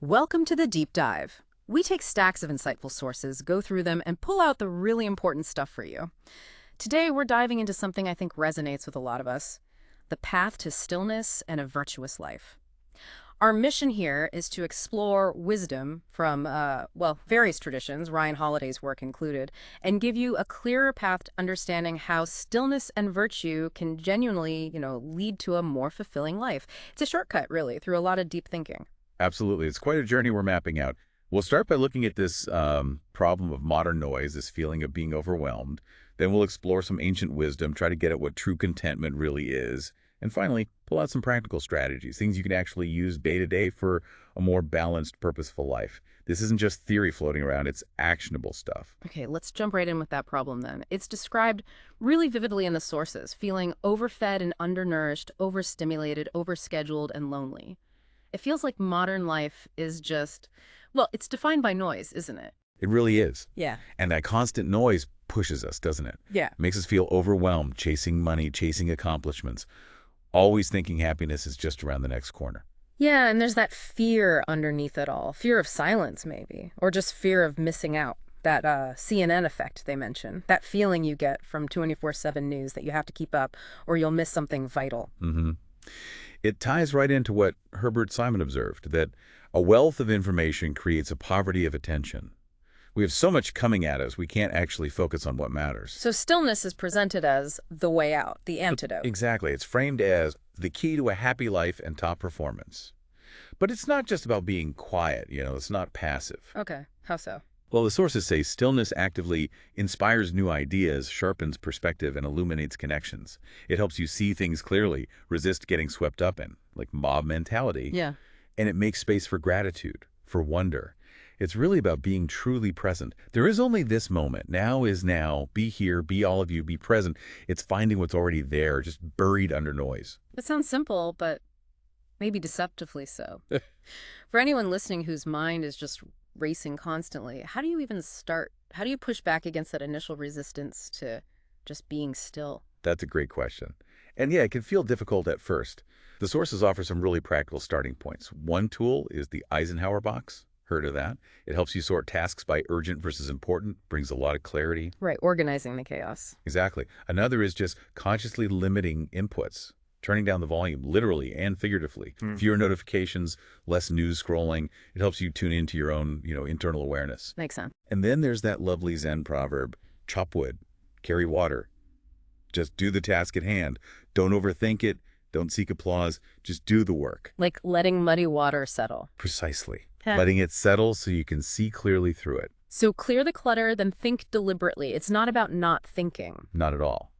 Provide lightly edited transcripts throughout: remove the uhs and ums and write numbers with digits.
Welcome to the Deep Dive. We take stacks of insightful sources, go through them, and pull out the really important stuff for you. Today, we're diving into something I think resonates with a lot of us, the path to stillness and a virtuous life. Our mission here is to explore wisdom from, various traditions, Ryan Holiday's work included, and give you a clearer path to understanding how stillness and virtue can genuinely, lead to a more fulfilling life. It's a shortcut, really, through a lot of deep thinking. Absolutely. It's quite a journey we're mapping out. We'll start by looking at this problem of modern noise, this feeling of being overwhelmed. Then we'll explore some ancient wisdom, try to get at what true contentment really is. And finally, pull out some practical strategies, things you can actually use day to day for a more balanced, purposeful life. This isn't just theory floating around, it's actionable stuff. Okay, let's jump right in with that problem then. It's described really vividly in the sources, feeling overfed and undernourished, overstimulated, overscheduled, and lonely. It feels like modern life is just, it's defined by noise, isn't it? It really is. Yeah. And that constant noise pushes us, doesn't it? Yeah. Makes us feel overwhelmed, chasing money, chasing accomplishments, always thinking happiness is just around the next corner. Yeah, and there's that fear underneath it all. Fear of silence, maybe, or just fear of missing out. That CNN effect they mention, that feeling you get from 24/7 news that you have to keep up or you'll miss something vital. Mm-hmm. It ties right into what Herbert Simon observed, that a wealth of information creates a poverty of attention. We have so much coming at us, we can't actually focus on what matters. So stillness is presented as the way out, the antidote. Exactly. It's framed as the key to a happy life and top performance. But it's not just about being quiet, it's not passive. Okay, how so? Well, the sources say stillness actively inspires new ideas, sharpens perspective, and illuminates connections. It helps you see things clearly, resist getting swept up in, like mob mentality. Yeah. And it makes space for gratitude, for wonder. It's really about being truly present. There is only this moment. Now is now. Be here, be all of you, be present. It's finding what's already there, just buried under noise. It sounds simple, but maybe deceptively so. For anyone listening whose mind is just racing constantly, how do you even start? How do you push back against that initial resistance to just being still? That's a great question. And yeah, it can feel difficult at first. The sources offer some really practical starting points. One tool is the Eisenhower box. Heard of that? It helps you sort tasks by urgent versus important, brings a lot of clarity. Right, organizing the chaos. Exactly. Another is just consciously limiting inputs, turning down the volume, literally and figuratively. Fewer notifications, less news scrolling. It helps you tune into your own, internal awareness. Makes sense. And then there's that lovely Zen proverb, chop wood, carry water. Just do the task at hand. Don't overthink it. Don't seek applause. Just do the work. Like letting muddy water settle. Precisely. Letting it settle so you can see clearly through it. So clear the clutter, then think deliberately. It's not about not thinking. Not at all.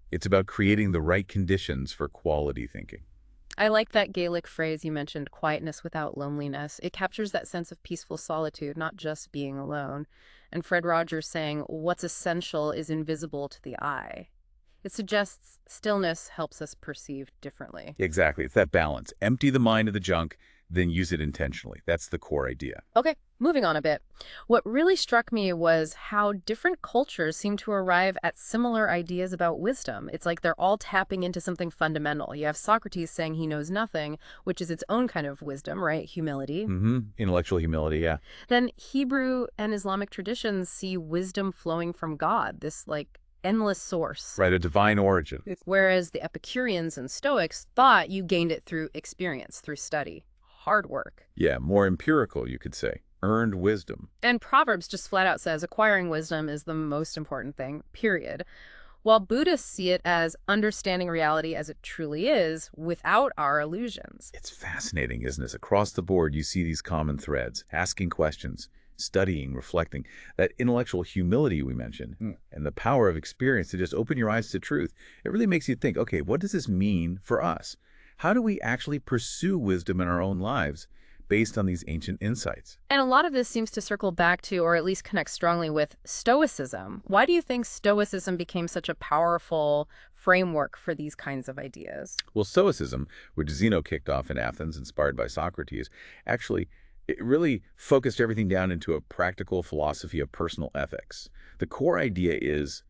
It's about creating the right conditions for quality thinking. I like that Gaelic phrase you mentioned, quietness without loneliness. It captures that sense of peaceful solitude, not just being alone. And Fred Rogers saying, what's essential is invisible to the eye. It suggests stillness helps us perceive differently. Exactly. It's that balance. Empty the mind of the junk, then use it intentionally. That's the core idea. Okay, moving on a bit. What really struck me was how different cultures seem to arrive at similar ideas about wisdom. It's like they're all tapping into something fundamental. You have Socrates saying he knows nothing, which is its own kind of wisdom, right? Humility. Intellectual humility, yeah. Then Hebrew and Islamic traditions see wisdom flowing from God, this endless source. Right, a divine origin. Whereas the Epicureans and Stoics thought you gained it through experience, through study, hard work. Yeah, more empirical, you could say. Earned wisdom. And Proverbs just flat out says acquiring wisdom is the most important thing, period. While Buddhists see it as understanding reality as it truly is without our illusions. It's fascinating, isn't it? Across the board, you see these common threads, asking questions, studying, reflecting, that intellectual humility we mentioned, and the power of experience to just open your eyes to truth. It really makes you think, okay, what does this mean for us? How do we actually pursue wisdom in our own lives based on these ancient insights? And a lot of this seems to circle back to, or at least connect strongly with, Stoicism. Why do you think Stoicism became such a powerful framework for these kinds of ideas? Well, Stoicism, which Zeno kicked off in Athens, inspired by Socrates, actually it really focused everything down into a practical philosophy of personal ethics. The core idea is,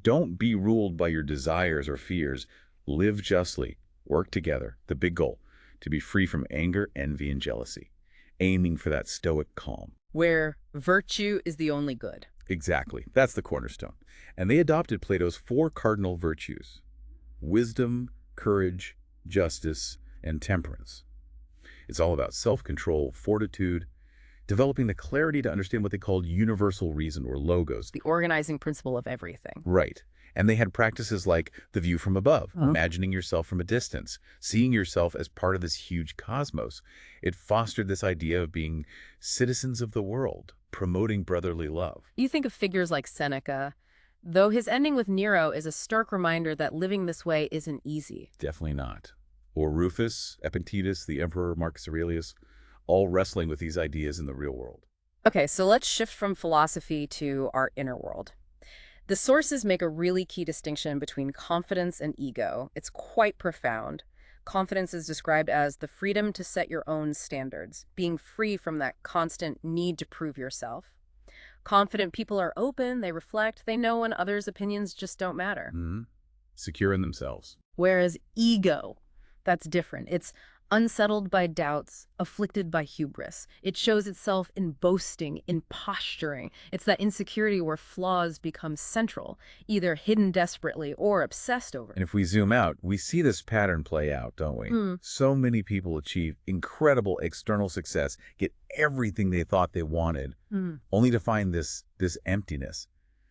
don't be ruled by your desires or fears. Live justly. Work together. The big goal, to be free from anger, envy, and jealousy. aiming for that stoic calm. Where virtue is the only good. Exactly. That's the cornerstone. And they adopted Plato's 4 cardinal virtues: wisdom, courage, justice, and temperance. It's all about self-control, fortitude, developing the clarity to understand what they called universal reason, or logos. The organizing principle of everything. Right. And they had practices like the view from above, imagining yourself from a distance, seeing yourself as part of this huge cosmos. It fostered this idea of being citizens of the world, promoting brotherly love. You think of figures like Seneca, though his ending with Nero is a stark reminder that living this way isn't easy. Definitely not. Or Rufus, Epictetus, the Emperor Marcus Aurelius, all wrestling with these ideas in the real world. Okay, so let's shift from philosophy to our inner world. The sources make a really key distinction between confidence and ego. It's quite profound. Confidence is described as the freedom to set your own standards, being free from that constant need to prove yourself. Confident people are open, they reflect, they know when others' opinions just don't matter. Secure in themselves. Whereas ego, that's different. It's unsettled by doubts, afflicted by hubris. It shows itself in boasting, in posturing. It's that insecurity where flaws become central, either hidden desperately or obsessed over. And if we zoom out, we see this pattern play out, don't we? So many people achieve incredible external success, get everything they thought they wanted, only to find this emptiness.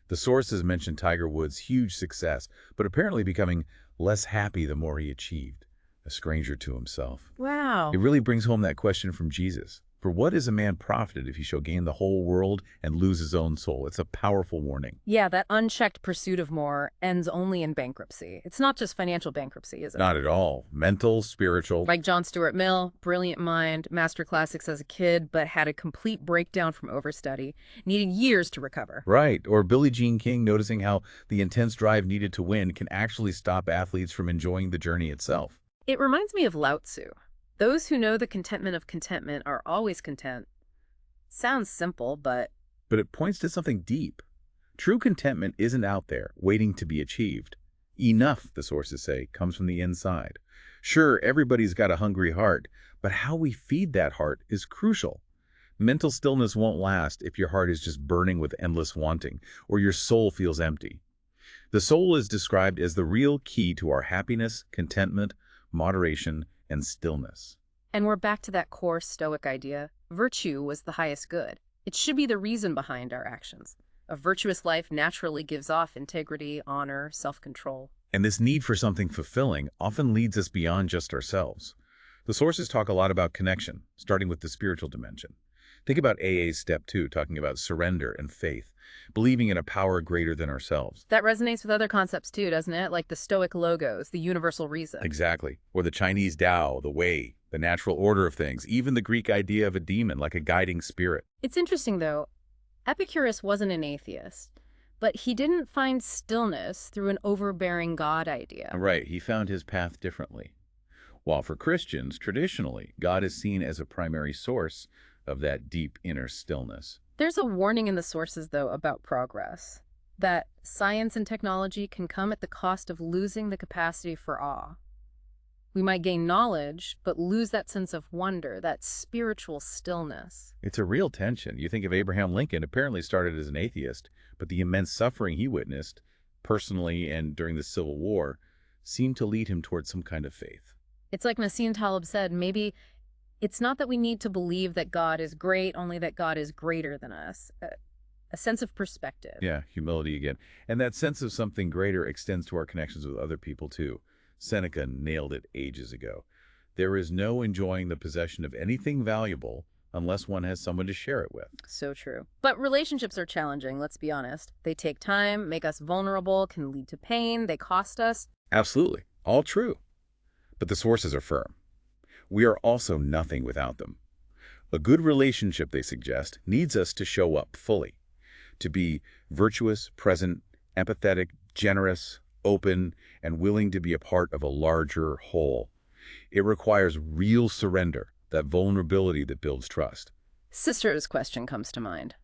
The sources mention Tiger Woods' huge success, but apparently becoming less happy the more he achieved. A stranger to himself. Wow. It really brings home that question from Jesus. For what is a man profited if he shall gain the whole world and lose his own soul? It's a powerful warning. Yeah, that unchecked pursuit of more ends only in bankruptcy. It's not just financial bankruptcy, is it? Not at all. Mental, spiritual. Like John Stuart Mill, brilliant mind, master classics as a kid, but had a complete breakdown from overstudy, needing years to recover. Right. Or Billie Jean King noticing how the intense drive needed to win can actually stop athletes from enjoying the journey itself. It reminds me of Lao Tzu. Those who know the contentment of contentment are always content. Sounds simple, but it points to something deep. True contentment isn't out there, waiting to be achieved. Enough, the sources say, comes from the inside. Sure, everybody's got a hungry heart, but how we feed that heart is crucial. Mental stillness won't last if your heart is just burning with endless wanting, or your soul feels empty. The soul is described as the real key to our happiness, contentment, moderation, and stillness. And we're back to that core Stoic idea. Virtue was the highest good. It should be the reason behind our actions. A virtuous life naturally gives off integrity, honor, self-control. And this need for something fulfilling often leads us beyond just ourselves. The sources talk a lot about connection, starting with the spiritual dimension. Think about AA's step 2, talking about surrender and faith, believing in a power greater than ourselves. That resonates with other concepts too, doesn't it? Like the Stoic logos, the universal reason. Exactly. Or the Chinese Tao, the way, the natural order of things, even the Greek idea of a demon, like a guiding spirit. It's interesting, though. Epicurus wasn't an atheist, but he didn't find stillness through an overbearing God idea. Right. He found his path differently. While for Christians, traditionally, God is seen as a primary source of that deep inner stillness. There's a warning in the sources, though, about progress. That science and technology can come at the cost of losing the capacity for awe. We might gain knowledge, but lose that sense of wonder, that spiritual stillness. It's a real tension. You think of Abraham Lincoln, apparently started as an atheist, but the immense suffering he witnessed, personally and during the Civil War, seemed to lead him towards some kind of faith. It's like Nassim Taleb said, maybe it's not that we need to believe that God is great, only that God is greater than us. A sense of perspective. Yeah, humility again. And that sense of something greater extends to our connections with other people, too. Seneca nailed it ages ago. There is no enjoying the possession of anything valuable unless one has someone to share it with. So true. But relationships are challenging, let's be honest. They take time, make us vulnerable, can lead to pain, they cost us. Absolutely. All true. But the sources are firm. We are also nothing without them. A good relationship, they suggest, needs us to show up fully, to be virtuous, present, empathetic, generous, open, and willing to be a part of a larger whole. It requires real surrender, that vulnerability that builds trust. Sister's question comes to mind.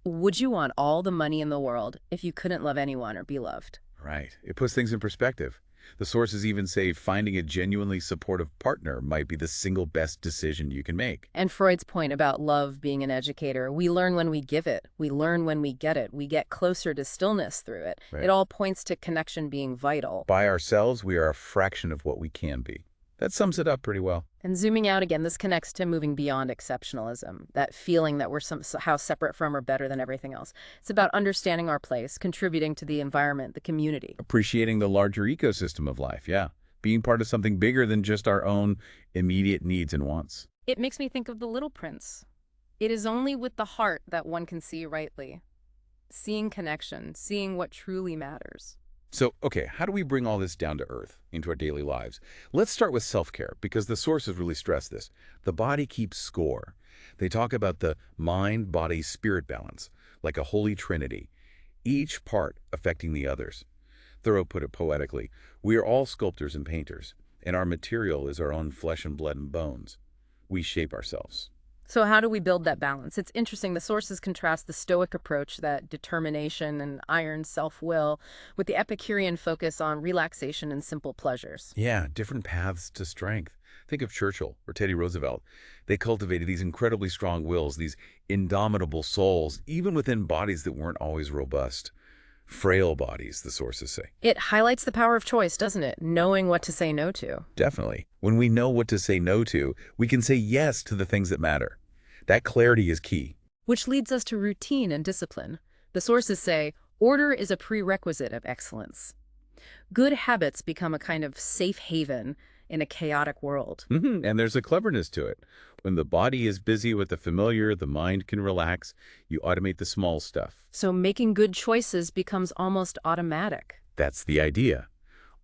Would you want all the money in the world if you couldn't love anyone or be loved? Right. It puts things in perspective. The sources even say finding a genuinely supportive partner might be the single best decision you can make. And Freud's point about love being an educator, we learn when we give it, we learn when we get it, we get closer to stillness through it. It Right. all points to connection being vital. By ourselves, we are a fraction of what we can be. That sums it up pretty well. And zooming out again, this connects to moving beyond exceptionalism, that feeling that we're somehow separate from or better than everything else. It's about understanding our place, contributing to the environment, the community. Appreciating the larger ecosystem of life, yeah. Being part of something bigger than just our own immediate needs and wants. It makes me think of the Little Prince. It is only with the heart that one can see rightly. Seeing connection, seeing what truly matters. So, okay, how do we bring all this down to earth, into our daily lives? Let's start with self-care, because the sources really stress this. The body keeps score. They talk about the mind, body, spirit balance, like a holy trinity, each part affecting the others. Thoreau put it poetically, we are all sculptors and painters, and our material is our own flesh and blood and bones. We shape ourselves. So how do we build that balance? It's interesting. The sources contrast the Stoic approach, that determination and iron self-will, with the Epicurean focus on relaxation and simple pleasures. Yeah, different paths to strength. Think of Churchill or Teddy Roosevelt. They cultivated these incredibly strong wills, these indomitable souls, even within bodies that weren't always robust. Frail bodies, the sources say. It highlights the power of choice, doesn't it? Knowing what to say no to. Definitely. When we know what to say no to, we can say yes to the things that matter. That clarity is key. Which leads us to routine and discipline. The sources say, order is a prerequisite of excellence. Good habits become a kind of safe haven in a chaotic world. And there's a cleverness to it. When the body is busy with the familiar, the mind can relax. You automate the small stuff. So making good choices becomes almost automatic. That's the idea.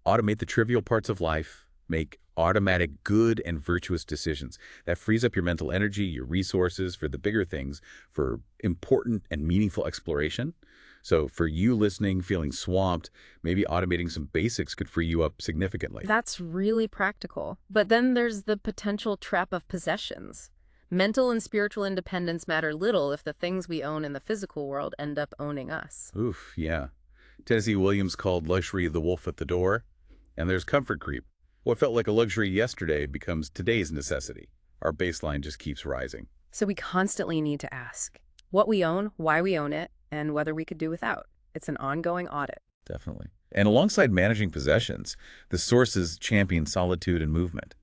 Automate the trivial parts of life. Make automatic good and virtuous decisions. That frees up your mental energy, your resources for the bigger things, for important and meaningful exploration. So for you listening, feeling swamped, maybe automating some basics could free you up significantly. That's really practical. But then there's the potential trap of possessions. Mental and spiritual independence matter little if the things we own in the physical world end up owning us. Oof, yeah. Tennessee Williams called luxury the wolf at the door. And there's comfort creep. What felt like a luxury yesterday becomes today's necessity. Our baseline just keeps rising. So we constantly need to ask what we own, why we own it, and whether we could do without. It's an ongoing audit. Definitely. And alongside managing possessions, the sources champion solitude and movement.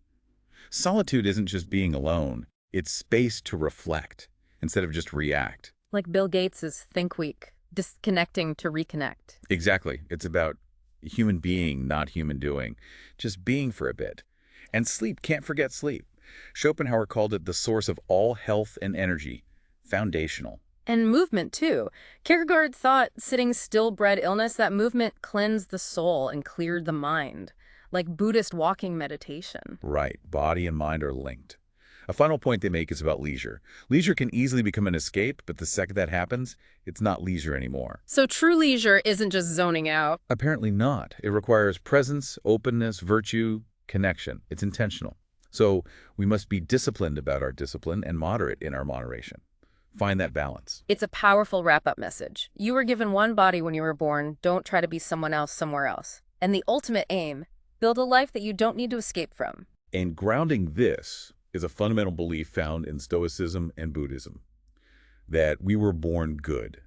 Solitude isn't just being alone. It's space to reflect instead of just react. Like Bill Gates's Think Week, disconnecting to reconnect. Exactly. It's about human being, not human doing. Just being for a bit. And sleep, can't forget sleep. Schopenhauer called it the source of all health and energy. Foundational. And movement, too. Kierkegaard thought sitting still bred illness, that movement cleansed the soul and cleared the mind, like Buddhist walking meditation. Right. Body and mind are linked. A final point they make is about leisure. Leisure can easily become an escape, but the second that happens, it's not leisure anymore. So true leisure isn't just zoning out. Apparently not. It requires presence, openness, virtue, connection. It's intentional. So we must be disciplined about our discipline and moderate in our moderation. Find that balance. It's a powerful wrap-up message. You were given one body when you were born. Don't try to be someone else somewhere else. And the ultimate aim, build a life that you don't need to escape from. And grounding this is a fundamental belief found in Stoicism and Buddhism, that we were born good,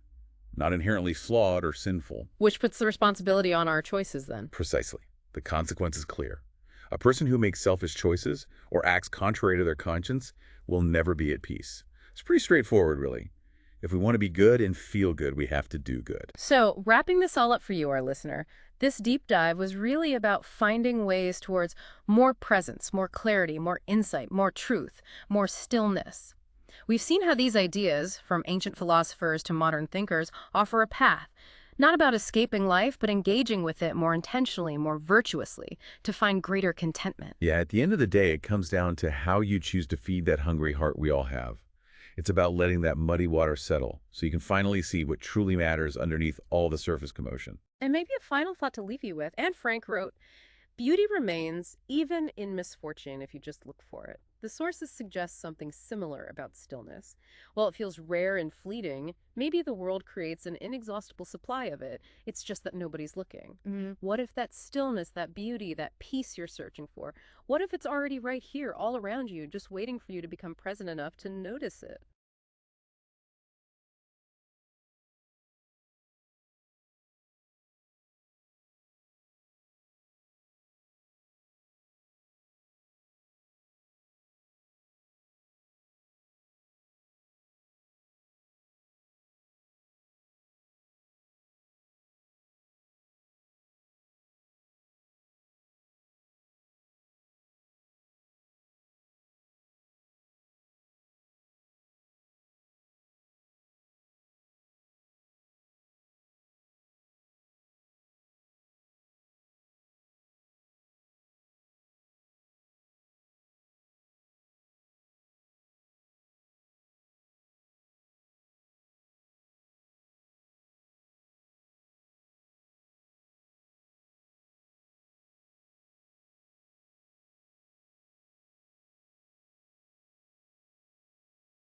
not inherently flawed or sinful. Which puts the responsibility on our choices then. Precisely. The consequence is clear. A person who makes selfish choices or acts contrary to their conscience will never be at peace. It's pretty straightforward, really. If we want to be good and feel good, we have to do good. So, wrapping this all up for you, our listener, this deep dive was really about finding ways towards more presence, more clarity, more insight, more truth, more stillness. We've seen how these ideas, from ancient philosophers to modern thinkers, offer a path, not about escaping life, but engaging with it more intentionally, more virtuously, to find greater contentment. Yeah, at the end of the day, it comes down to how you choose to feed that hungry heart we all have. It's about letting that muddy water settle so you can finally see what truly matters underneath all the surface commotion. And maybe a final thought to leave you with. Anne Frank wrote, "Beauty remains even in misfortune if you just look for it." The sources suggest something similar about stillness. While it feels rare and fleeting, maybe the world creates an inexhaustible supply of it. It's just that nobody's looking. What if that stillness, that beauty, that peace you're searching for, what if it's already right here, all around you, just waiting for you to become present enough to notice it?